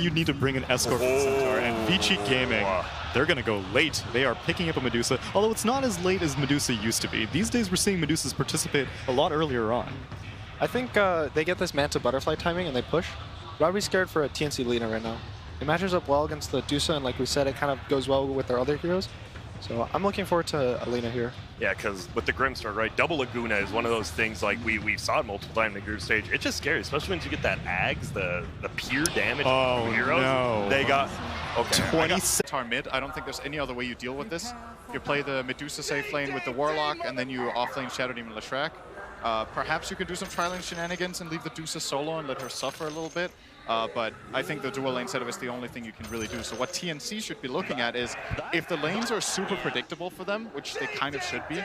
You need to bring an escort from Centaur, and Vici Gaming, they're going to go late. They are picking up a Medusa, although it's not as late as Medusa used to be. These days we're seeing Medusas participate a lot earlier on. I think they get this Manta Butterfly timing and they push. Why are we scared for a TNC Lina right now? It matches up well against the Dusa, and like we said, it kind of goes well with their other heroes. So I'm looking forward to Lina here. Yeah, because with the Grimstar, right, double Laguna is one of those things, like we saw it multiple times in the group stage. It's just scary, especially when you get that Ags, the pure damage from heroes. No. They got, okay. 26. Tar mid, I don't think there's any other way you deal with this. You play the Medusa safe lane with the Warlock, and then you offlane Shadow Demon Leshrac. Perhaps you could do some tri-lane shenanigans and leave the Dusa solo and let her suffer a little bit. But I think the dual lane setup is the only thing you can really do. So what TNC should be looking at is, if the lanes are super predictable for them, which they kind of should be,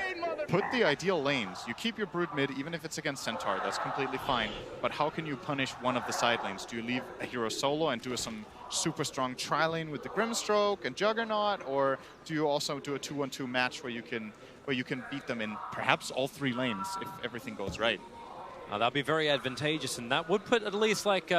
put the ideal lanes. You keep your Brood mid, even if it's against Centaur, that's completely fine. But how can you punish one of the side lanes? Do you leave a hero solo and do some super strong tri-lane with the Grimstroke and Juggernaut? Or do you also do a 2-on-2 match where you can beat them in perhaps all 3 lanes if everything goes right? That'd be very advantageous, and that would put at least like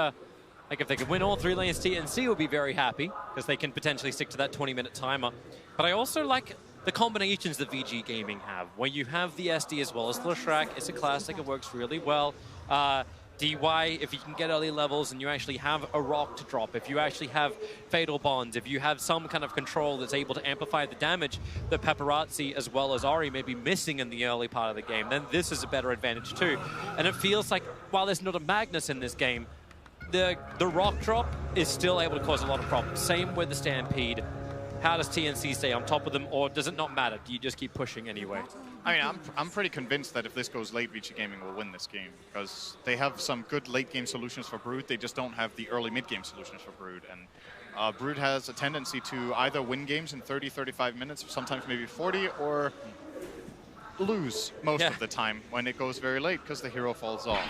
if they could win all 3 lanes, TNC will be very happy because they can potentially stick to that 20-minute timer. But I also like the combinations that VG Gaming have, where you have the SD as well as Leshrac. It's a classic, it works really well. DY, if you can get early levels and you actually have a rock to drop, if you actually have Fatal Bonds, if you have some kind of control that's able to amplify the damage that Paparazzi as well as Ari may be missing in the early part of the game, then this is a better advantage too. And it feels like, while there's not a Magnus in this game, the rock drop is still able to cause a lot of problems. Same with the Stampede. How does TNC stay on top of them, or does it not matter? Do you just keep pushing anyway? I mean, I'm pretty convinced that if this goes late, Vici Gaming will win this game, because they have some good late-game solutions for Brood. They just don't have the early mid-game solutions for Brood. And Brood has a tendency to either win games in 30, 35 minutes, or sometimes maybe 40, or lose most of the time when it goes very late because the hero falls off.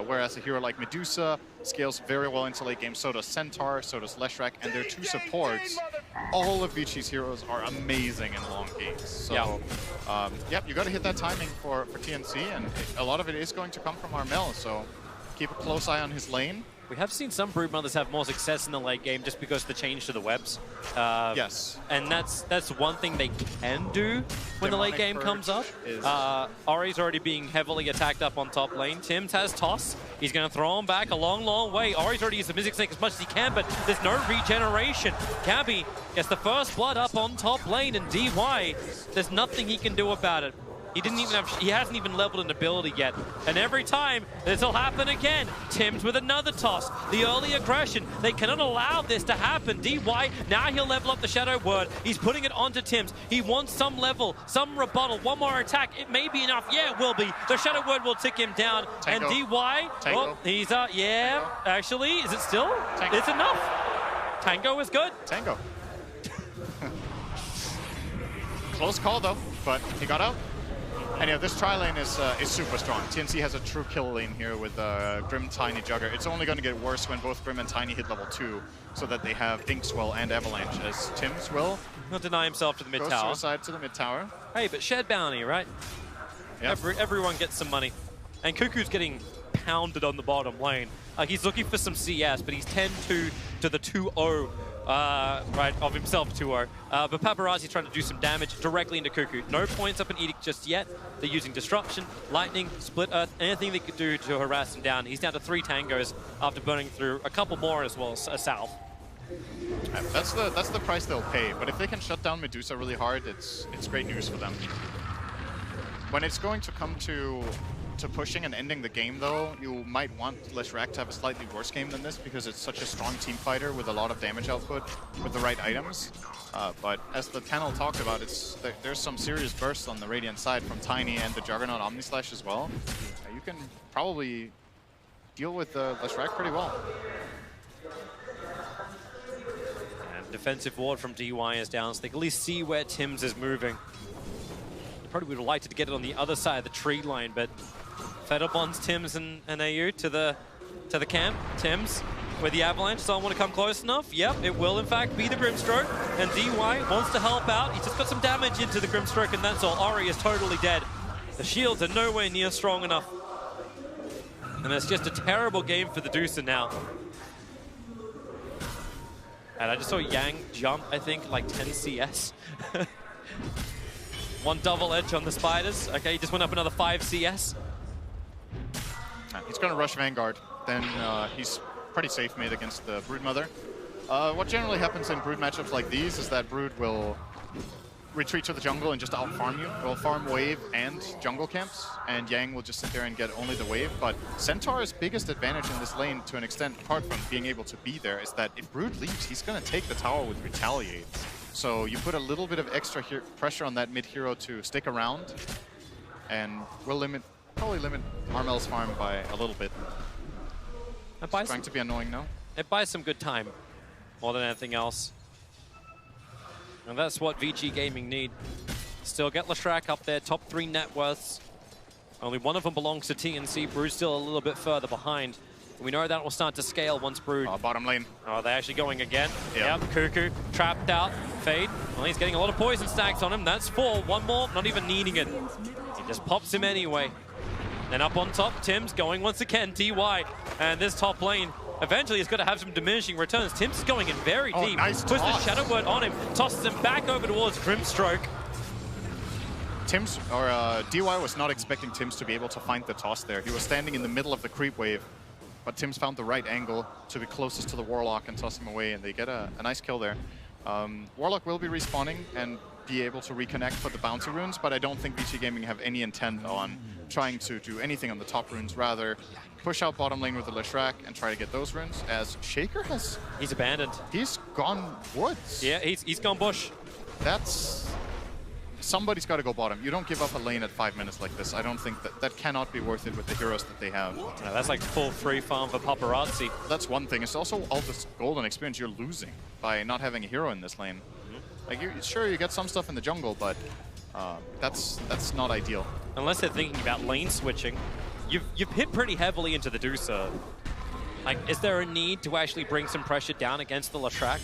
Whereas a hero like Medusa scales very well into late game. So does Centaur, so does Leshrac, and their 2 supports. All of Vici's heroes are amazing in long games. So, yep, you got to hit that timing for TNC, and a lot of it is going to come from Armel. So keep a close eye on his lane. We have seen some Broodmothers have more success in the late game just because of the change to the webs. Yes. And that's one thing they can do when the late game comes up. Ori's already being heavily attacked up on top lane. Tims has Toss. He's going to throw him back a long, long way. Ori's already used the Mystic Snake as much as he can, but there's no regeneration. Gabby gets the first blood up on top lane, and DY, there's nothing he can do about it. He didn't even have, he hasn't even leveled an ability yet. And every time, this will happen again. Tims with another toss. The early aggression. They cannot allow this to happen. DY, now he'll level up the Shadow Word. He's putting it onto Tims. He wants some level, some rebuttal, one more attack. It may be enough. Yeah, it will be. The Shadow Word will tick him down. Tango. And DY, well, he's, yeah, Tango. Actually, is it still? Tango. It's enough. Tango is good. Tango. Close call though, but he got out. And yeah, this tri-lane is super strong. TNC has a true kill lane here with Grim, Tiny, Jugger. It's only going to get worse when both Grim and Tiny hit level 2, so that they have Inkswell and Avalanche, as Tims will. He'll deny himself to the mid tower. Suicide to the mid tower. Hey, but shared bounty, right? Yep. Everyone gets some money. And Cuckoo's getting pounded on the bottom lane. He's looking for some CS, but he's 10-2 to the 2-0. Right, of himself 2-0. But Paparazzi's trying to do some damage directly into Cuckoo. No points up in Edict just yet. They're using Disruption, Lightning, Split Earth, anything they could do to harass him down. He's down to 3 tangos after burning through a couple more as well, south. That's the price they'll pay. But if they can shut down Medusa really hard, it's great news for them. When it's going to come to pushing and ending the game, though, you might want Leshrac to have a slightly worse game than this because it's such a strong team fighter with a lot of damage output with the right items. But as the panel talked about, there's some serious bursts on the Radiant side from Tiny and the Juggernaut Omnislash as well. You can probably deal with Leshrac pretty well. And defensive ward from DY is down, so they can at least see where Tims is moving. Probably would have liked to get it on the other side of the tree line, but Fatal Bonds, Tims, and AU to the camp. Tims with the Avalanche. Someone want to come close enough? Yep, it will in fact be the Grimstroke. And DY wants to help out. He's just got some damage into the Grimstroke, and that's all. Ori is totally dead. The shields are nowhere near strong enough. And it's just a terrible game for the Deucer now. And I just saw Yang jump, I think, like 10 CS. One double edge on the Spiders. Okay, he just went up another 5 CS. He's going to rush Vanguard. Then he's pretty safe made against the Broodmother. What generally happens in Brood matchups like these is that Brood will retreat to the jungle and just out-farm you. It will farm wave and jungle camps, and Yang will just sit there and get only the wave. But Centaur's biggest advantage in this lane, to an extent, apart from being able to be there, is that if Brood leaves, he's going to take the tower with Retaliate. So you put a little bit of extra pressure on that mid-hero to stick around, and will probably limit Armel's farm by a little bit. It's trying to be annoying now. It buys some good time, more than anything else. And that's what Vici Gaming need. Still get Leshrac up there, top 3 net worths. Only one of them belongs to TNC. Brood's still a little bit further behind. We know that will start to scale once Brood... bottom lane. Oh, they're actually going again. Yeah. Yep, Cuckoo trapped out. Fade. Well, he's getting a lot of poison stacks on him. That's 4. One more, not even needing it. He just pops him anyway. Then up on top, Tim's going once again, DY. And this top lane eventually is going to have some diminishing returns. Tim's is going in very deep. Nice Puts the toss. Shadow Word on him, tosses him back over towards Grimstroke. DY was not expecting Tims to be able to find the toss there. He was standing in the middle of the creep wave, but Tims found the right angle to be closest to the Warlock and toss him away, and they get a nice kill there. Warlock will be respawning and be able to reconnect for the bounty runes, but I don't think Vici Gaming have any intent on trying to do anything on the top runes. Rather, push out bottom lane with the Leshrac and try to get those runes, as Shaker has... He's abandoned. He's gone woods. Yeah, he's gone bush. That's... Somebody's got to go bottom. You don't give up a lane at 5 minutes like this. I don't think that cannot be worth it with the heroes that they have. No, that's like full free farm for Paparazzi. That's one thing. It's also all this golden experience you're losing by not having a hero in this lane. Like, sure, you get some stuff in the jungle, but that's not ideal. Unless they're thinking about lane switching. You've hit pretty heavily into the Dusa. Like, is there a need to actually bring some pressure down against the Leshrac?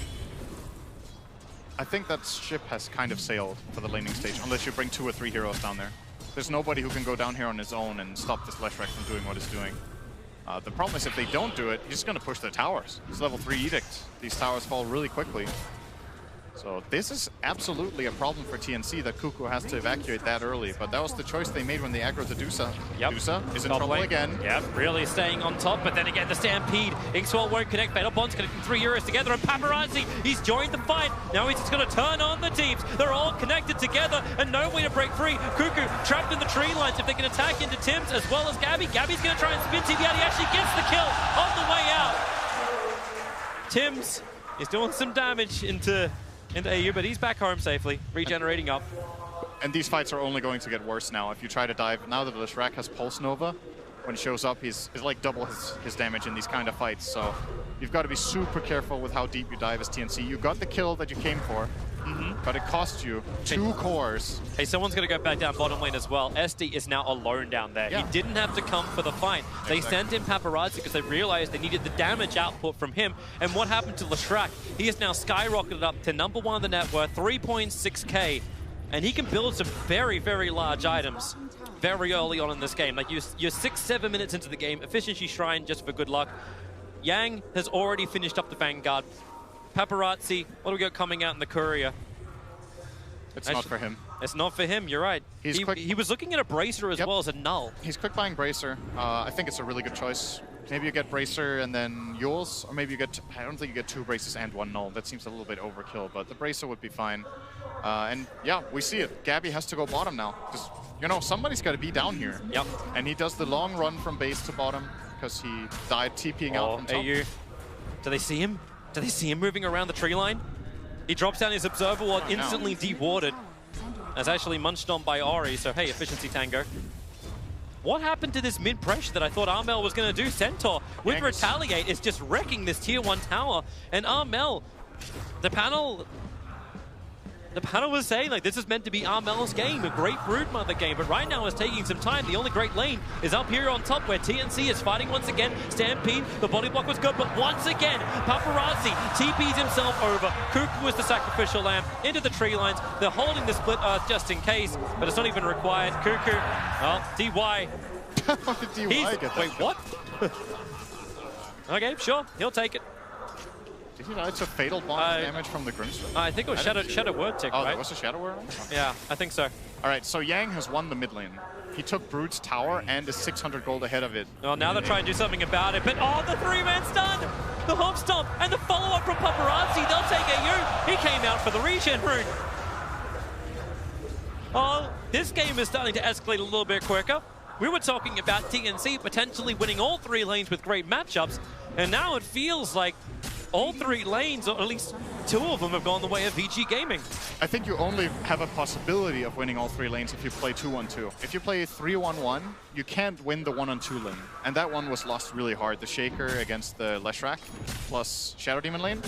I think that ship has kind of sailed for the laning stage, unless you bring 2 or 3 heroes down there. There's nobody who can go down here on his own and stop this Leshrac from doing what it's doing. The problem is if they don't do it, he's just going to push the towers. It's level 3 Edict. These towers fall really quickly. So this is absolutely a problem for TNC that Cuckoo has to evacuate that early, but that was the choice they made when they aggroed the Dusa. Yep. Dusa is in Top trouble lane. again. Yep, really staying on top, but then again the Stampede. Inkswell won't connect, Fatal Bond's connecting 3 heroes together, and Paparazzi, he's joined the fight. Now he's just going to turn on the teams. They're all connected together, and no way to break free. Cuckoo trapped in the tree lines. If they can attack into Tims as well as Gabby, Gabby's going to try and spin TV out. He actually gets the kill on the way out. Tims is doing some damage into AU, but he's back home safely, regenerating up. And these fights are only going to get worse now. If you try to dive, now that Leshrac has Pulse Nova, when he shows up, he's like double his damage in these kind of fights. So you've got to be super careful with how deep you dive as TNC. You got the kill that you came for, but it cost you 2 cores. Hey, someone's going to go back down bottom lane as well. SD is now alone down there. Yeah. He didn't have to come for the fight. They sent in Paparazzi because they realized they needed the damage output from him. And what happened to Leshrac? He has now skyrocketed up to #1 in the net worth, 3.6k. And he can build some very, very large items very early on in this game. Like you're 6-7 minutes into the game, Efficiency Shrine just for good luck. Yang has already finished up the Vanguard. Paparazzi, what do we got coming out in the Courier? It's not for him. It's not for him, you're right. He was looking at a Bracer as well as a Null. He's quick buying Bracer. I think it's a really good choice. Maybe you get Bracer and then Yules, or maybe you get... I don't think you get 2 Braces and 1 Null. That seems a little bit overkill, but the Bracer would be fine. And yeah, we see it. Gabby has to go bottom now. Because, you know, somebody's got to be down here. Yep. And he does the long run from base to bottom because he died TPing out from top. AU. Do they see him? Do they see him moving around the tree line? He drops down his Observer Ward, instantly dewarded. That's actually munched on by Ori, so hey, Efficiency Tango. What happened to this mid-pressure that I thought Armel was going to do? Centaur, with Retaliate, is just wrecking this tier 1 tower. And Armel, the panel was saying, like, this is meant to be Armel's game, a great Broodmother game, but right now it's taking some time. The only great lane is up here on top where TNC is fighting once again. Stampede, the body block was good, but once again, Paparazzi TPs himself over. Cuckoo is the sacrificial lamb into the tree lines. They're holding the split earth just in case, but it's not even required. Cuckoo, well, DY. How did DY get that? Wait, what? Okay, sure, he'll take it. Did he die to fatal bomb damage from the Grimstone? I think it was Shadow Word Tick, Oh, right? that was a Shadow Word? Yeah, I think so. All right, so Yang has won the mid lane. He took Brood's tower and is 600 gold ahead of it. Well, now they're trying to do something about it, but oh, the 3-man stun! The hop stomp and the follow-up from Paparazzi. They'll take AU. He came out for the regen rune. Oh, this game is starting to escalate a little bit quicker. We were talking about TNC potentially winning all 3 lanes with great matchups, and now it feels like all 3 lanes, or at least 2 of them, have gone the way of Vici Gaming. I think you only have a possibility of winning all 3 lanes if you play 2-1-2. If you play 3-1-1, you can't win the 1-on-2 lane. And that one was lost really hard. The Shaker against the Leshrac plus Shadow Demon lane.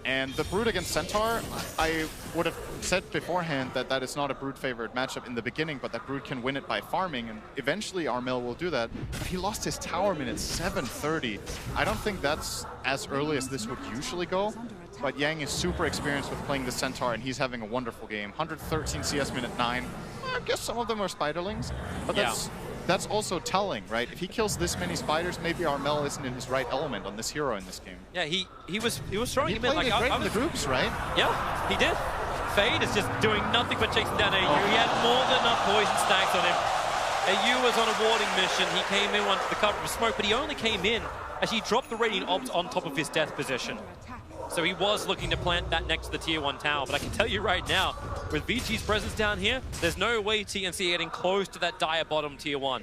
And the Brood against Centaur, I would have said beforehand that that is not a Brood-favored matchup in the beginning, but that Brood can win it by farming, and eventually Armel will do that. But he lost his tower min at 730. I don't think that's as early as this would usually go, but Yang is super experienced with playing the Centaur, and he's having a wonderful game. 113 CS min at 9. I guess some of them are Spiderlings, but that's also telling, right? If he kills this many spiders, maybe Armel isn't in his right element on this hero in this game. Yeah, he was throwing him in like great in the groups, right? Yeah, he did. Fade is just doing nothing but chasing down AU. He had more than enough poison stacks on him. AU was on a warding mission. He came in onto the cover of smoke, but he only came in as he dropped the Radiant Ops on top of his death position. So he was looking to plant that next to the tier 1 tower, but I can tell you right now, with Vici's presence down here, there's no way TNC are getting close to that dire bottom tier 1.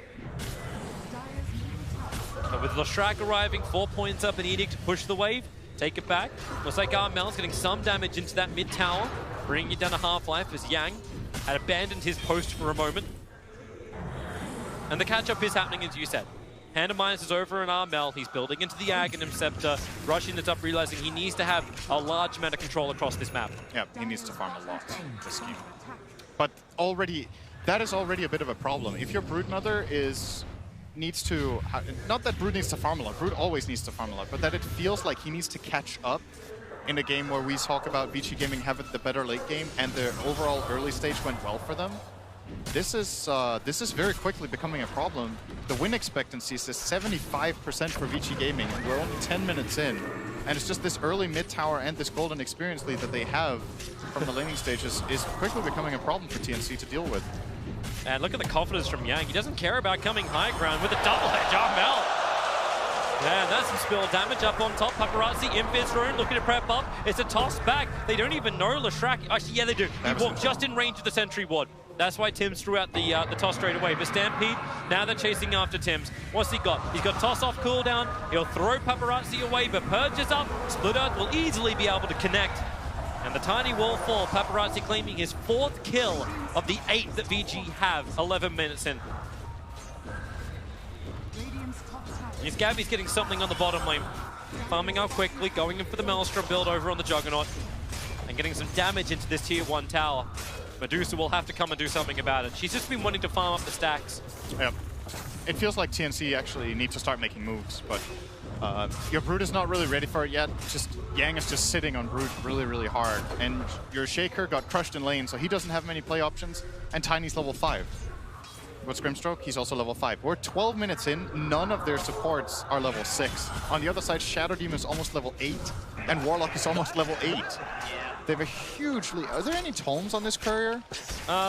But with Leshrac arriving, 4 points up and Edict to push the wave, take it back. Looks like Armel's getting some damage into that mid tower, bringing it down to half-life as Yang had abandoned his post for a moment. And the catch-up is happening, as you said. Hand of Minus is over in Armel. He's building into the Aghanim Scepter, rushing it up, realizing he needs to have a large amount of control across this map. Yeah, he needs to farm a lot this game. But already, that is already a bit of a problem. If your Brood Mother needs to, not that Brood needs to farm a lot, Brood always needs to farm a lot, but that it feels like he needs to catch up in a game where we talk about Vici Gaming having the better late game and the overall early stage went well for them. This is very quickly becoming a problem. The win expectancy is 75% for Vici Gaming, and we're only 10 minutes in. And it's just this early mid tower and this golden experience lead that they have from the laning stages is quickly becoming a problem for TNC to deal with. And look at the confidence from Yang. He doesn't care about coming high ground with a double edge Armel. And that's some spill damage up on top. Paparazzi, Invis Rune looking to prep up. It's a toss back. They don't even know Leshrac. Actually, yeah, they do. He walked just in range of the sentry ward. That's why Tims threw out the toss straight away. But Stampede, now they're chasing after Tims. What's he got? He's got toss off cooldown. He'll throw Paparazzi away, but Purge is up. Split Earth will easily be able to connect. And the tiny wall fall, Paparazzi claiming his 4th kill of the 8 that VG have 11 minutes in. His Gabby's getting something on the bottom lane. Farming out quickly, going in for the Maelstrom build over on the Juggernaut. And getting some damage into this tier 1 tower. Medusa will have to come and do something about it. She's just been wanting to farm up the stacks. Yep. It feels like TNC actually need to start making moves, but your Brood is not really ready for it yet. Yang is just sitting on Brood really, really hard. And your Shaker got crushed in lane, so he doesn't have many play options. And Tiny's level 5. What's Grimstroke? He's also level 5. We're 12 minutes in, none of their supports are level 6. On the other side, Shadow Demon is almost level 8, and Warlock is almost level 8. They have a huge lead. Are there any tomes on this courier?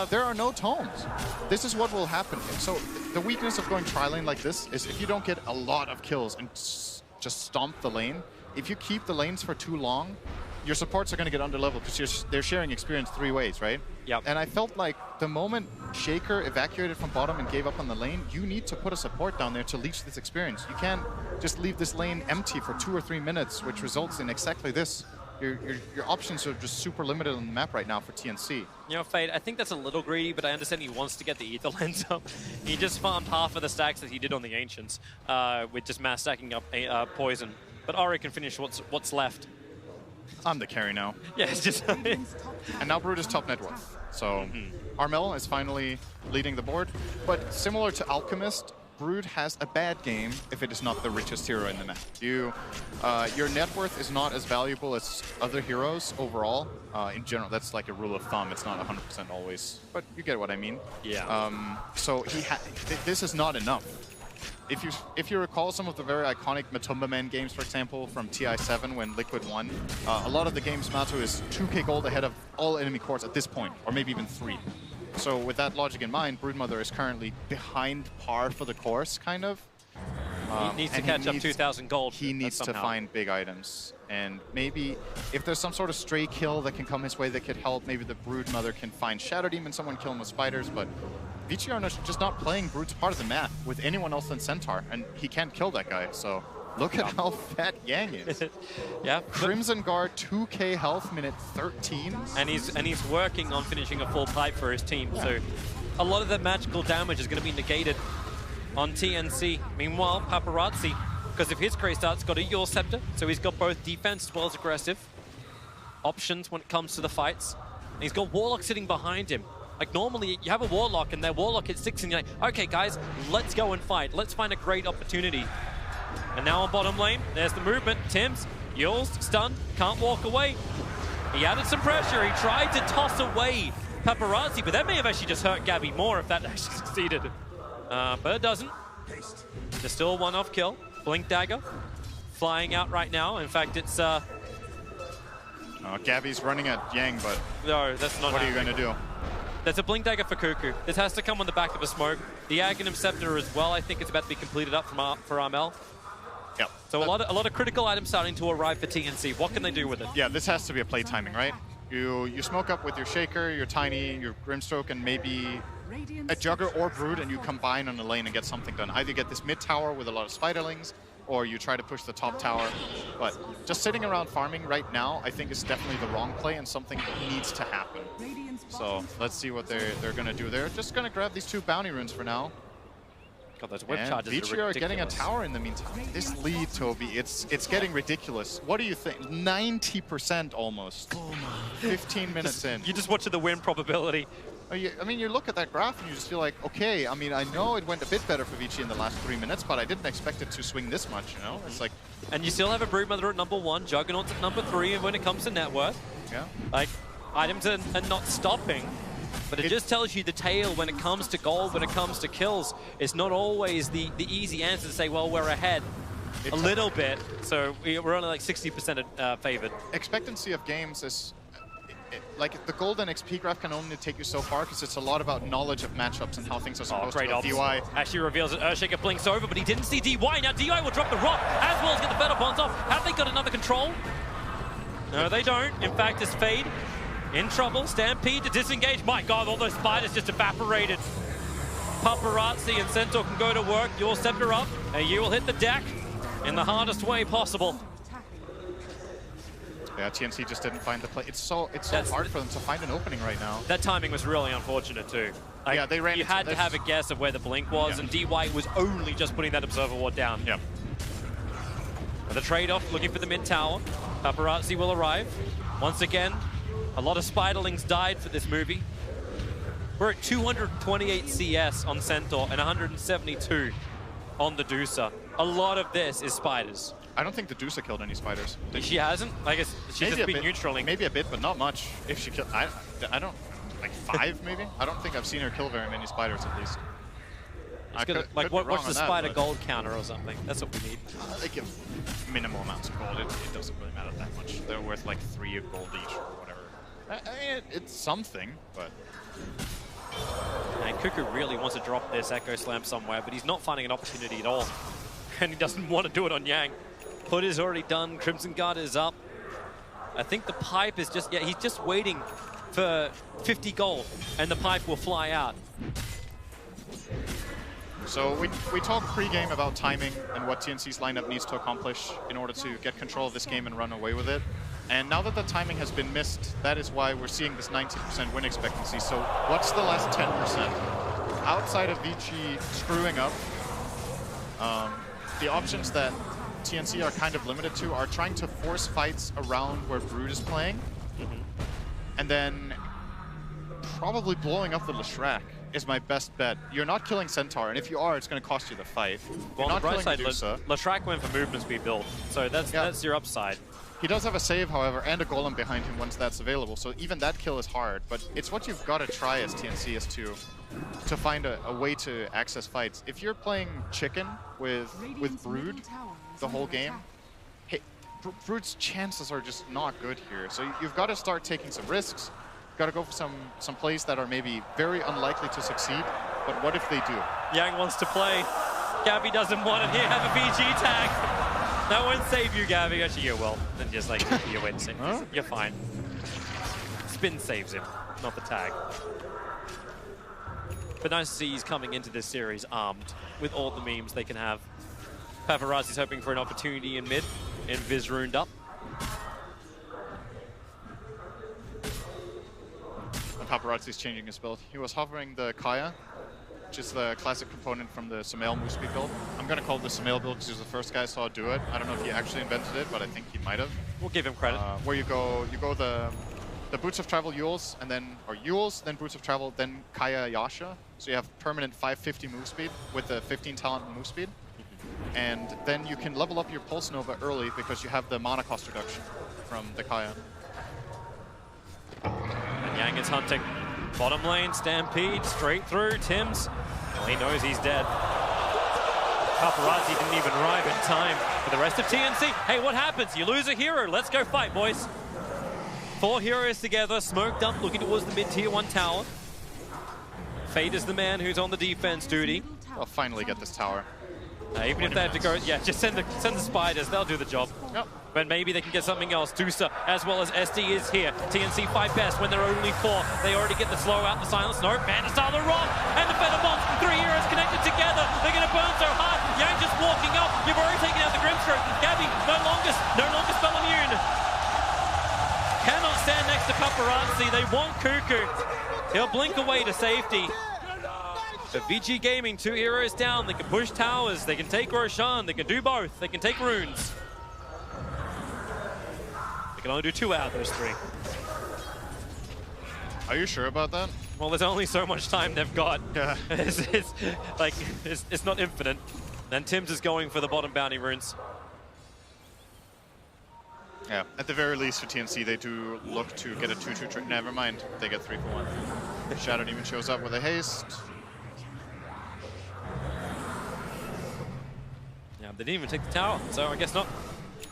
There are no tomes. This is what will happen. So the weakness of going tri-lane like this is if you don't get a lot of kills and just stomp the lane, if you keep the lanes for too long, your supports are going to get underleveled because they're sharing experience 3 ways, right? Yep. And I felt like the moment Shaker evacuated from bottom and gave up on the lane, you need to put a support down there to leech this experience. You can't just leave this lane empty for 2 or 3 minutes, which results in exactly this. Your options are just super limited on the map right now for TNC. You know, Fade, I think that's a little greedy, but I understand he wants to get the Ether Lens up. He just farmed half of the stacks that he did on the Ancients with just mass stacking up poison. But Ori can finish what's left. I'm the carry now. Yeah, it's just... And now Brood is top net worth. So Armel is finally leading the board. But similar to Alchemist, Brood has a bad game if it is not the richest hero in the map. Your net worth is not as valuable as other heroes overall. In general, that's like a rule of thumb. It's not 100% always, but you get what I mean. Yeah. So this is not enough. if you recall some of the very iconic Matumba Man games, for example, from TI7 when Liquid won, a lot of the games Mato is 2k gold ahead of all enemy cores at this point, or maybe even 3. So with that logic in mind, Broodmother is currently behind par for the course, kind of. He needs to catch up 2,000 gold. He needs to find big items. And maybe if there's some sort of stray kill that can come his way that could help, maybe the Broodmother can find Shadow Demon, someone kill him with spiders, but Vici are just not playing Brood's part of the map with anyone else than Centaur, and he can't kill that guy, so look at how fat Yang is. Yeah. Crimson Guard, 2k health, minute 13. And he's working on finishing a full pipe for his team, so a lot of the magical damage is going to be negated on TNC. Meanwhile, Paparazzi, because of his Grey Start's got a Yule Scepter, so he's got both defense as well as aggressive options when it comes to the fights. And he's got Warlock sitting behind him. Like normally you have a Warlock and their Warlock hits 6 and you're like, okay guys, let's go and fight. Let's find a great opportunity. And now on bottom lane, there's the movement. Tim's, Yule's stunned, can't walk away. He added some pressure. He tried to toss away Paparazzi, but that may have actually just hurt Gabby more if that actually succeeded. But it doesn't. There's still a one-off kill. Blink Dagger flying out right now. In fact, it's... Gabby's running at Yang, but no, that's not what are you going to do? There's a Blink Dagger for Cuckoo. This has to come on the back of a smoke. The Aghanim Scepter as well, I think it's about to be completed up for Armel. Yep. So a lot of critical items starting to arrive for TNC. What can they do with it? Yeah, this has to be a play timing, right? You smoke up with your Shaker, your Tiny, your Grimstroke, and maybe a Jugger or Brood, and you combine on the lane and get something done. Either get this mid tower with a lot of Spiderlings, or you try to push the top tower. But just sitting around farming right now, I think is definitely the wrong play, and something needs to happen. So let's see what they're going to do. They're just going to grab these 2 bounty runes for now. God, those whip and charges Vici are getting a tower in the meantime. This lead, Toby, it's getting ridiculous. What do you think? 90% almost. 15 minutes in. You just watch the win probability. I mean, you look at that graph and you just feel like, okay, I mean, I know it went a bit better for Vici in the last 3 minutes, but I didn't expect it to swing this much, you know? It's like... And you still have a Broodmother at number 1, Juggernaut's at number 3, and when it comes to net worth, yeah, like, items are not stopping. But it just tells you the tail when it comes to gold, when it comes to kills. It's not always the easy answer to say, well, we're ahead a little bit. So we're only like 60% favored. Expectancy of games is... like, the golden XP graph can only take you so far because it's a lot about knowledge of matchups and how things are supposed to go. DY actually reveals that Earthshaker blinks over, but he didn't see DY. Now DY will drop the rock as well as get the better bonds off. Have they got another control? No, they don't. In fact, it's Fade in trouble. Stampede to disengage. My God, all those spiders just evaporated. Paparazzi and Centaur can go to work. Your Scepter up, and you will hit the deck in the hardest way possible. Yeah, TNC just didn't find the play. It's so hard for them to find an opening right now. That timing was really unfortunate too. Like, yeah, they ran. You had to have a guess of where the blink was, and DY was only just putting that Observer Ward down. Yeah. The trade-off, looking for the mid tower. Paparazzi will arrive. Once again, a lot of Spiderlings died for this movie. We're at 228 CS on Centaur and 172 on the Dusa. A lot of this is spiders. I don't think the Dusa killed any spiders. She hasn't? I guess she's just been neutraling. Maybe a bit, but not much. If she killed, I don't, like 5 maybe? I don't think I've seen her kill very many spiders at least. Like, what's the spider gold counter or something? That's what we need. They give minimal amounts of gold. It doesn't really matter that much. They're worth like 3 gold each or whatever. I mean, it's something, but... And Cuckoo really wants to drop this Echo Slam somewhere, but he's not finding an opportunity at all. And he doesn't want to do it on Yang. Hood is already done. Crimson Guard is up. I think the pipe is just... Yeah, he's just waiting for 50 gold, and the pipe will fly out. So we talked pre-game about timing and what TNC's lineup needs to accomplish in order to get control of this game and run away with it. And now that the timing has been missed, that is why we're seeing this 90% win expectancy. So what's the last 10%? Outside of Vici screwing up, the options that TNC are kind of limited to are trying to force fights around where Brood is playing, and then probably blowing up the Leshrac is my best bet. You're not killing Centaur, and if you are, it's going to cost you the fight. Well, on the bright side, Leshrac went for movement speed build, so that's your upside. He does have a save, however, and a golem behind him once that's available, so even that kill is hard. But it's what you've got to try as TNC is to find a way to access fights. If you're playing chicken with Brood the whole game, hey, Brood's chances are just not good here. So you've got to start taking some risks. You've got to go for some plays that are maybe very unlikely to succeed. But what if they do? Yang wants to play. Gabby doesn't want it. Here, have a VG tag. That won't save you, Gabby. Actually, you will. Then just like you wait and see. Huh? You're fine. Spin saves him, not the tag. But nice to see he's coming into this series armed with all the memes they can have. Paparazzi's hoping for an opportunity in mid, and Viz ruined up. And Paparazzi's changing his build. He was hovering the Kaya, which is the classic component from the Sumail move speed build. I'm going to call it the Sumail build because he was the first guy I saw do it. I don't know if he actually invented it, but I think he might have. We'll give him credit. Where you go the Boots of Travel Yules, and then, or Yules, then Boots of Travel, then Kaya Yasha. So you have permanent 550 move speed with the 15 talent move speed. And then you can level up your Pulse Nova early because you have the mana cost reduction from the Kaya. And Yang is hunting. Bottom lane, Stampede, straight through. Tims, well, he knows he's dead. Paparazzi didn't even arrive in time for the rest of TNC. Hey, what happens? You lose a hero. Let's go fight, boys. 4 heroes together, smoked up, looking towards the mid-tier 1 tower. Fate is the man who's on the defense duty. I'll finally get this tower. Even if they have to go, yeah, just send the spiders. They'll do the job. Yep. But maybe they can get something else. Dusa, as well as SD is here. TNC fight best when there are only 4. They already get the slow out, the silence. No, Mandastar the rock, and the Feather Bombs. 3 heroes connected together. They're going to burn so hard. Yang just walking up. You've already taken out the Grimstroke. Gabby, no longer spell immune. Cannot stand next to Paparazzi. They want Cuckoo. He'll blink away to safety. But VG Gaming, 2 heroes down. They can push towers. They can take Roshan. They can do both. They can take runes. They can only do 2 out of those 3. Are you sure about that? Well, there's only so much time they've got. Yeah. It's not infinite. And Tims is going for the bottom bounty runes. Yeah, at the very least for TNC, they do look to get a 2-2 trick. Never mind, they get 3 for 1. Shadow Demon shows up with a haste. Yeah, they didn't even take the tower, so I guess not.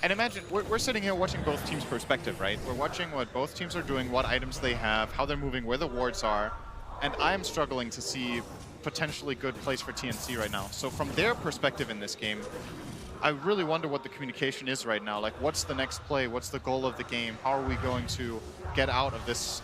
And imagine, we're sitting here watching both teams' perspective, right? We're watching what both teams are doing, what items they have, how they're moving, where the wards are. And I'm struggling to see potentially good plays for TNC right now. So from their perspective in this game, I really wonder what the communication is right now. Like, what's the next play? What's the goal of the game? How are we going to get out of this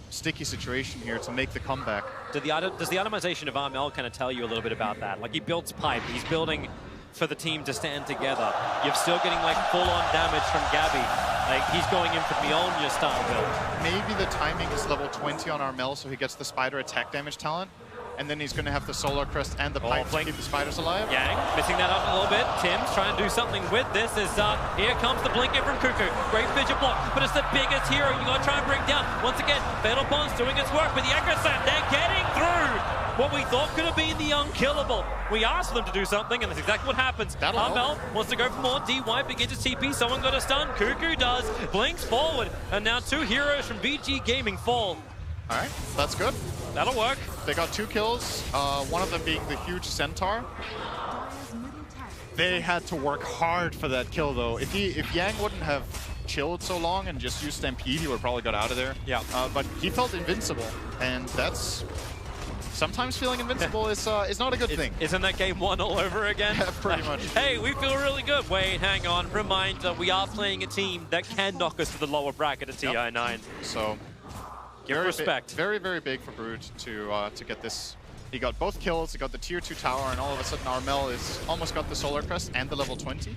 sticky situation here to make the comeback? Does the itemization of Armel kind of tell you a little bit about that? Like, he builds pipe, he's building for the team to stand together. You're still getting like full-on damage from Gabby. Like, he's going in for Mjolnir style build. Maybe the timing is level 20 on Armel, so he gets the spider attack damage talent. And then he's going to have the Solar Crest and the pipe to keep the spiders alive. Yang missing that up a little bit. Tim's trying to do something with this. Here comes the blink in from Cuckoo. Great fidget block, but it's the biggest hero you got to try and bring down. Once again, Fatal Bond's doing its work with the Echo Slam. They're getting through what we thought could have been the unkillable. We asked them to do something, and that's exactly what happens. Armel wants to go for more. DY begins to TP. Someone got a stun. Cuckoo does. Blinks forward. And now 2 heroes from VG Gaming fall. All right, that's good. That'll work. They got 2 kills, one of them being the huge Centaur. They had to work hard for that kill, though. If Yang wouldn't have chilled so long and just used Stampede, he would probably got out of there. Yeah. But he felt invincible, and that's... Sometimes feeling invincible is not a good thing. Isn't that game 1 all over again? Yeah, pretty much. Hey, we feel really good. Wait, hang on. Reminder, we are playing a team that can knock us to the lower bracket of TI9. So... Give respect. Very, very big for Brood to get this. He got both kills, he got the tier 2 tower, and all of a sudden Armel is almost got the Solar Crest and the level 20.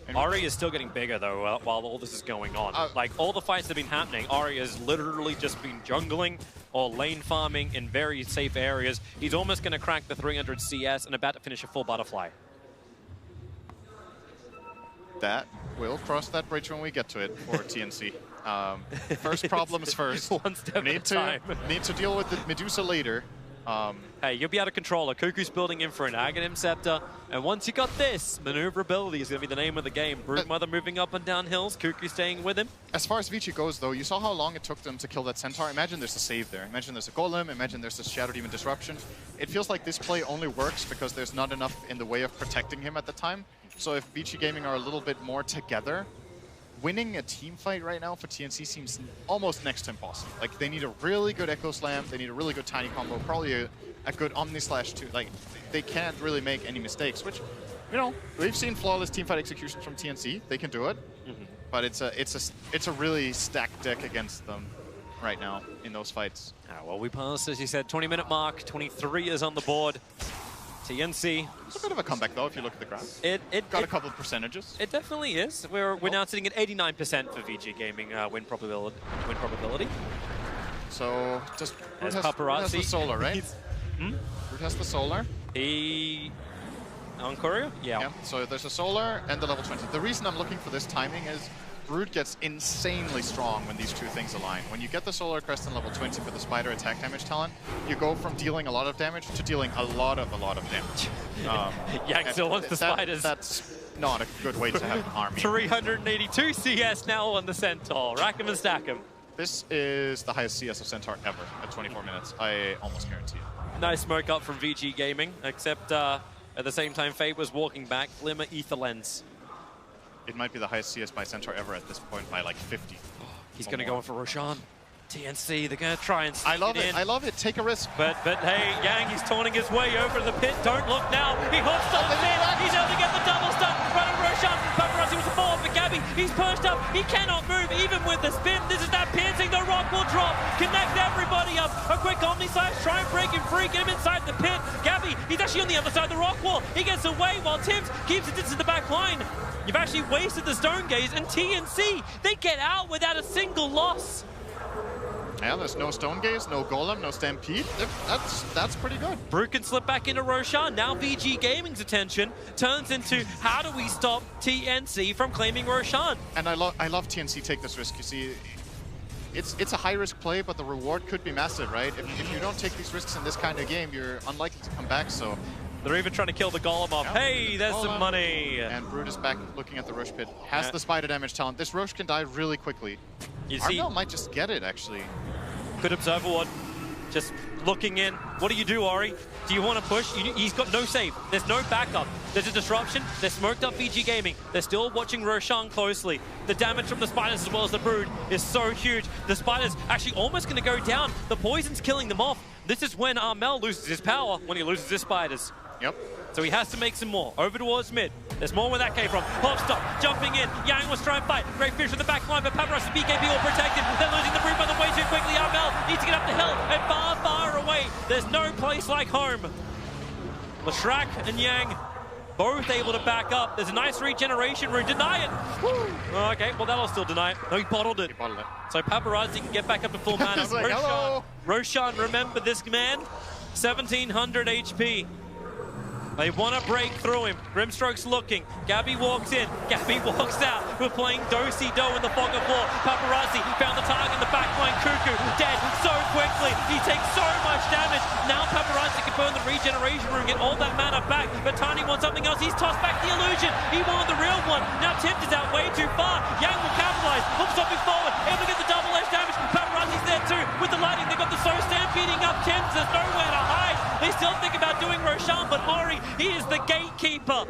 And Ari is still getting bigger though while all this is going on. Like, all the fights that have been happening, Ari has literally just been jungling or lane farming in very safe areas. He's almost going to crack the 300 CS and about to finish a full butterfly. That we'll cross that bridge when we get to it for TNC. First problems first. One step at a time. Need to deal with the Medusa later. Hey, you'll be able to control her. Cuckoo's building in for an Aghanim Scepter, and once you got this, maneuverability is going to be the name of the game. Broodmother moving up and down hills, Cuckoo staying with him. As far as Vici goes, though, you saw how long it took them to kill that Centaur. Imagine there's a save there. Imagine there's a Golem. Imagine there's a Shadow Demon Disruption. It feels like this play only works because there's not enough in the way of protecting him at the time. So if Vici Gaming are a little bit more together, winning a team fight right now for TNC seems almost next to impossible. Like, they need a really good Echo Slam, they need a really good Tiny Combo, probably a good Omni Slash too. Like, they can't really make any mistakes, which, you know, we've seen flawless teamfight executions from TNC. They can do it, but it's a really stacked deck against them right now in those fights. Well, we passed, as you said, 20-minute mark. 23 is on the board. TNC. It's a bit of a comeback, though, if you look at the graph. It got a couple of percentages. It definitely is. We're now sitting at 89% for Vici Gaming win probability. So just As Root Paparazzi has the solar, right? Root has the solar. On Courier? Yeah. So there's a solar and the level 20. The reason I'm looking for this timing is Brood gets insanely strong when these two things align. When you get the Solar Crest in level 20 for the Spider attack damage talent, you go from dealing a lot of damage to dealing a lot of damage. Yang still wants the Spiders. That's not a good way to have an army. 382 CS now on the Centaur. Rack him and stack him. This is the highest CS of Centaur ever at 24 minutes. I almost guarantee it. Nice smoke up from VG Gaming, except at the same time, Fade was walking back. Glimmer Ether Lens. It might be the highest CS by Centaur ever at this point by like 50. He's going to go in for Roshan. TNC, they're going to try and sneak I love it. in. I love it. Take a risk. But hey, Yang, he's taunting his way over to the pit. Don't look now. He hooks the pit. He's able to get the double stun. Running Roshan. Paparazzi was a fall for Gabby. He's perched up. He cannot move even with the spin. This is that piercing. The rock will drop. Connect everybody up. A quick Omni Slash. Try and break him free. Get him inside the pit. Gabby, he's actually on the other side of the rock wall. He gets away while Tibbs keeps it into the back line. You've actually wasted the Stone Gaze, and TNC, they get out without a single loss. Yeah, there's no Stone Gaze, no Golem, no Stampede. That's pretty good. Brood can slip back into Roshan. Now VG Gaming's attention turns into how do we stop TNC from claiming Roshan? And I love TNC take this risk. You see, it's a high-risk play, but the reward could be massive, right? If you don't take these risks in this kind of game, you're unlikely to come back, so... They're even trying to kill the Golem off. Yeah, hey, there's some money. And Brood is back looking at the Rosh pit. Has the Spider damage talent. This Rosh can die really quickly. You see, Armel might just get it, actually. Good Observer Ward. Just looking in. What do you do, Ori? Do you want to push? He's got no save. There's no backup. There's a disruption. They're smoked up VG Gaming. They're still watching Roshan closely. The damage from the Spiders as well as the Brood is so huge. The Spiders actually almost going to go down. The poison's killing them off. This is when Armel loses his power, when he loses his Spiders. Yep. So he has to make some more. Over towards mid. There's more where that came from. Hop stop, jumping in. Yang was trying to fight. Great fish with the back line, but Paparazzi and BKB all protected. They're losing the Brood by the way too quickly. Armel needs to get up the hill and far, far away. There's no place like home. Leshrac and Yang both able to back up. There's a nice regeneration rune. Deny it. Woo. Okay, well that'll still deny it. No, he bottled it. So Paparazzi can get back up to full mana. Like, Roshan, remember this man? 1700 HP. They want to break through him. Grimstroke's looking. Gabby walks in. Gabby walks out. We're playing Do-Si-Do in the fog of war. Paparazzi found the target in the backline. Cuckoo dead so quickly. He takes so much damage. Now Paparazzi can burn the regeneration room, get all that mana back. But Tiny wants something else. He's tossed back the illusion. He wanted the real one. Now Tibbs is out way too far. Yang will capitalize. Hooks something forward. Able to get the double edge damage. Paparazzi's there too. With the lighting, they got the so stampeding up Tibbs. There's nowhere to hide. They still think about doing Roshan, but Ori, he is the gatekeeper.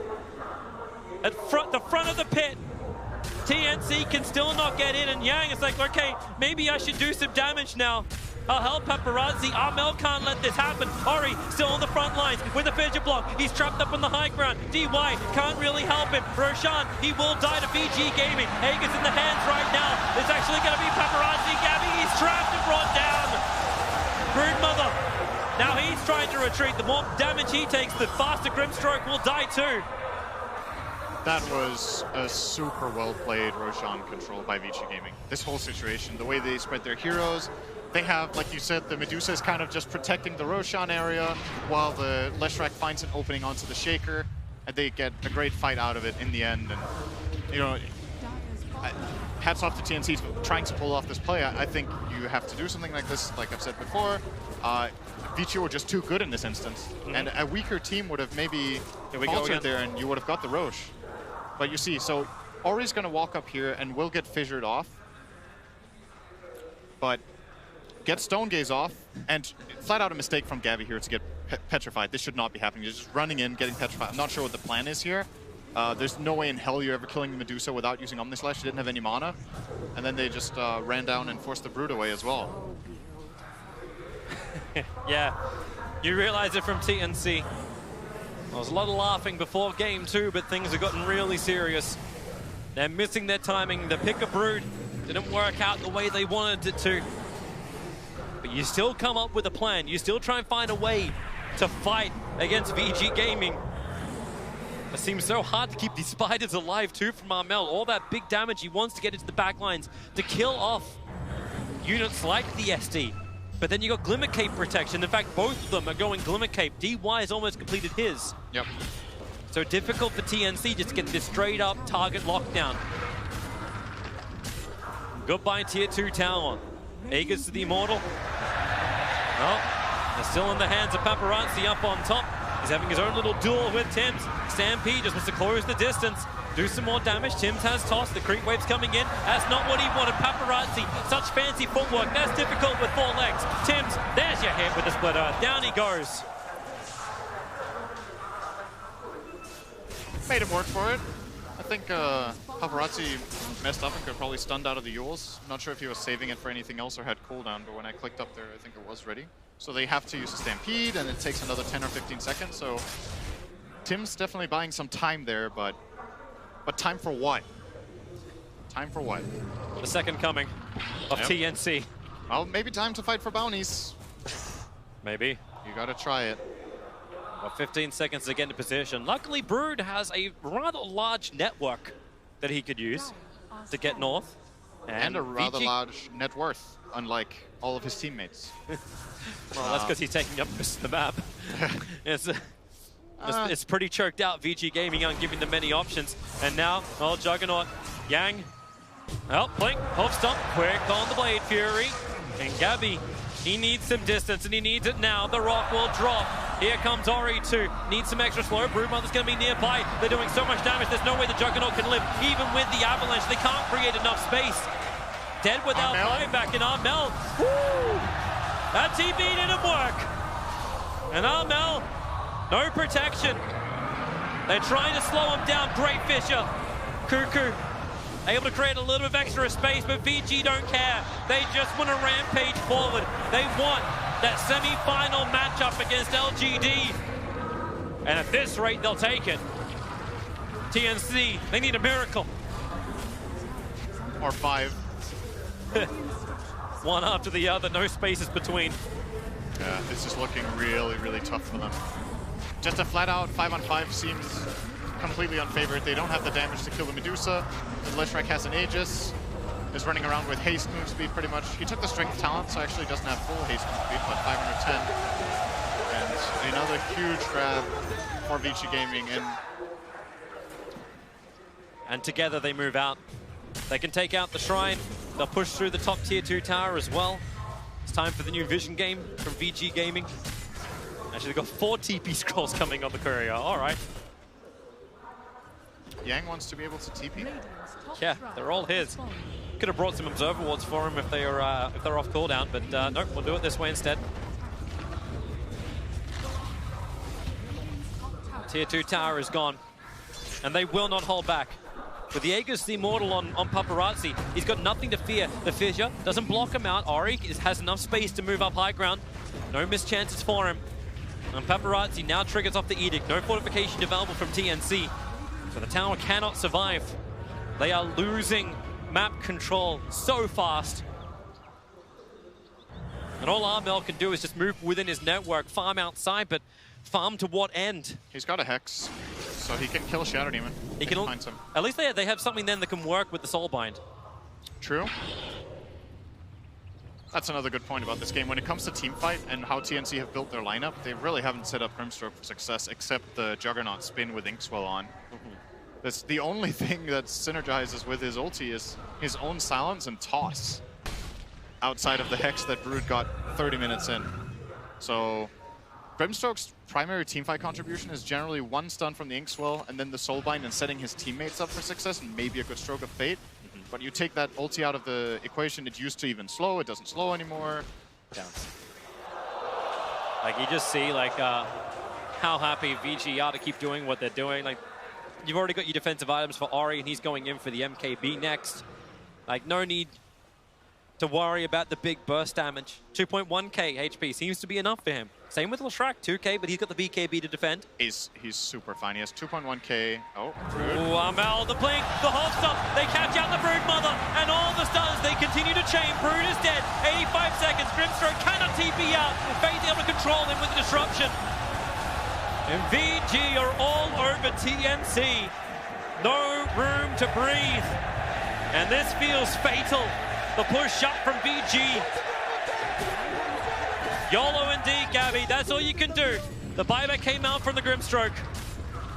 At the front of the pit, TNC can still not get in, and Yang is like, okay, maybe I should do some damage now. I'll help Paparazzi. Armel can't let this happen. Ori still on the front lines with a fidget block. He's trapped up on the high ground. DY can't really help him. Roshan, he will die to VG Gaming. Hager's in the hands right now. It's actually going to be Paparazzi. Gabby, he's trapped and brought down. Broodmother. Now he's trying to retreat. The more damage he takes, the faster Grimstroke will die too. That was a super well-played Roshan control by Vici Gaming. This whole situation, the way they spread their heroes, they have, like you said, the Medusa is kind of just protecting the Roshan area, while the Leshrac finds an opening onto the Shaker, and they get a great fight out of it in the end. And, you know, hats off to TNC for trying to pull off this play. I think you have to do something like this, like I've said before. Vici were just too good in this instance. And a weaker team would have maybe faltered there and you would have got the Roche. But you see, so Ori's going to walk up here and will get fissured off. But get Stone Gaze off, and flat out a mistake from Gabby here to get petrified. This should not be happening. You're just running in, getting petrified. I'm not sure what the plan is here. There's no way in hell you're ever killing the Medusa without using Omnislash. She didn't have any mana. And then they just ran down and forced the Brood away as well. Yeah, you realize it from TNC. There was a lot of laughing before game 2, but things have gotten really serious. They're missing their timing. The pick a Brood didn't work out the way they wanted it to. But you still come up with a plan. You still try and find a way to fight against VG Gaming. It seems so hard to keep these spiders alive too from Armel. All that big damage, he wants to get into the backlines to kill off units like the SD. But then you got Glimmer Cape protection. In fact, both of them are going Glimmer Cape. DY has almost completed his. Yep. So difficult for TNC just to get this straight up target lockdown. Goodbye Tier 2 Tower. Aegis to the Immortal. Well, they're still in the hands of Paparazzi up on top. He's having his own little duel with Tims. Stampede just wants to close the distance, do some more damage. Tims has tossed, the creep wave's coming in. That's not what he wanted. Paparazzi, such fancy footwork. That's difficult with 4 legs. Tims, there's your hit with the splitter. Down he goes. Made him work for it. I think Paparazzi messed up and could probably stunned out of the Yules. Not sure if he was saving it for anything else or had cooldown, but when I clicked up there, I think it was ready. So they have to use a Stampede, and it takes another 10 or 15 seconds. So Tim's definitely buying some time there, but time for what? Time for what? The second coming of TNC. Well, maybe time to fight for bounties. Maybe. You gotta try it. Well, 15 seconds to get into position. Luckily, Brood has a rather large network that he could use to get north. And a rather large net worth, unlike all of his teammates. Well, that's because he's taking up most of the map. It's pretty choked out. VG Gaming aren't giving them many options. And now, well, Juggernaut, Yang, well, blink, hope stomp, quick on the Blade Fury. And Gabby, he needs some distance, and he needs it now. The rock will drop. Here comes Ori too. Needs some extra slow. Broodmother's going to be nearby. They're doing so much damage. There's no way the Juggernaut can live. Even with the avalanche, they can't create enough space. Dead without buyback, and Armel. Woo! That TB didn't work. And Armel, no protection. They're trying to slow him down. Great Fisher. Cuckoo able to create a little bit of extra space, but VG don't care. They just want to rampage forward. They want that semi-final matchup against LGD. And at this rate, they'll take it. TNC, they need a miracle. Or 5. One after the other, no spaces between. Yeah, this is looking really, really tough for them. Just a flat-out 5-on-5 seems completely unfavored. They don't have the damage to kill the Medusa. The Leshrac has an Aegis. Is running around with haste move speed pretty much. He took the strength talent, so actually doesn't have full haste move speed, but 510. And another huge grab for Vici Gaming. And together they move out. They can take out the Shrine. They'll push through the top tier 2 tower as well. It's time for the new Vision game from VG Gaming. Actually, they've got 4 TP scrolls coming on the courier. All right. Yang wants to be able to TP. Yeah, they're all his. Could have brought some Observer Wards for him if they're off cooldown, but nope, we'll do it this way instead. Tier 2 tower is gone, and they will not hold back. With the Aegis the Immortal on Paparazzi, he's got nothing to fear. The Fissure doesn't block him out. Ori has enough space to move up high ground. No missed chances for him. And Paparazzi now triggers off the Edict. No fortification available from TNC. So the tower cannot survive. They are losing map control so fast. And all Armel can do is just move within his network, farm outside, but farm to what end? He's got a Hex, so he can kill Shadow Demon. He can find some. At least they have something then that can work with the Soulbind. True. That's another good point about this game. When it comes to teamfight and how TNC have built their lineup, they really haven't set up Grimstroke for success, except the Juggernaut spin with Inkswell on. That's the only thing that synergizes with his ulti is his own silence and toss outside of the Hex that Brood got 30 minutes in. So Grimstroke's primary teamfight contribution is generally one stun from the Inkswell and then the Soulbind and setting his teammates up for success and maybe a good stroke of fate. But you take that ulti out of the equation, it used to even slow, it doesn't slow anymore. Downs. Like, you just see, like, how happy Vici are to keep doing what they're doing. Like, you've already got your defensive items for Ori, and he's going in for the MKB next. Like, no need to worry about the big burst damage. 2.1k HP seems to be enough for him. Same with Leshrac, 2k, but he's got the BKB to defend. He's super fine. He has 2.1k. Oh, Ooh, Amel, the blink, the hold stop. They catch out the Brood Mother, and all the stuns, they continue to chain. Brood is dead. 85 seconds. Grimstroke cannot TP out. Fade's able to control him with the disruption. And VG are all over TNC. No room to breathe. And this feels fatal. The push up from VG. YOLO indeed, Gabby. That's all you can do. The buyback came out from the Grimstroke.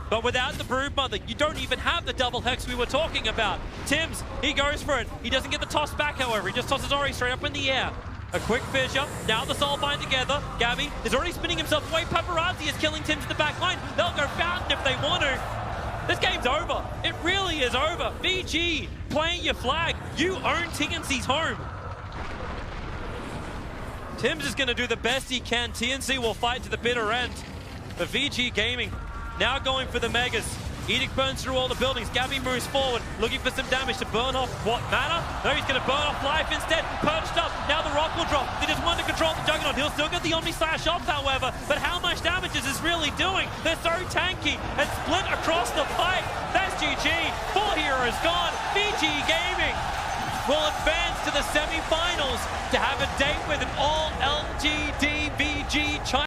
But without the Brood Mother, you don't even have the double Hex we were talking about. Tims, he goes for it. He doesn't get the toss back, however. He just tosses Ori straight up in the air. A quick fissure. Now the Soulbind together. Gabby is already spinning himself away. Paparazzi is killing Tims to the back line. They'll go Fountain if they want to. This game's over. It really is over. VG, playing your flag. You own TNC's home. Tims is going to do the best he can. TNC will fight to the bitter end. The VG Gaming now going for the Megas. Edict burns through all the buildings. Gabby moves forward, looking for some damage to burn off what mana? No, he's going to burn off life instead. Perched up. Now the rock will drop. They just want to control the Juggernaut. He'll still get the Omni Slash off, however. But how much damage is this really doing? They're so tanky and split across the pipe. That's GG. 4 heroes gone. VG Gaming will advance to the semi-finals to have a date with an all LGD VG China.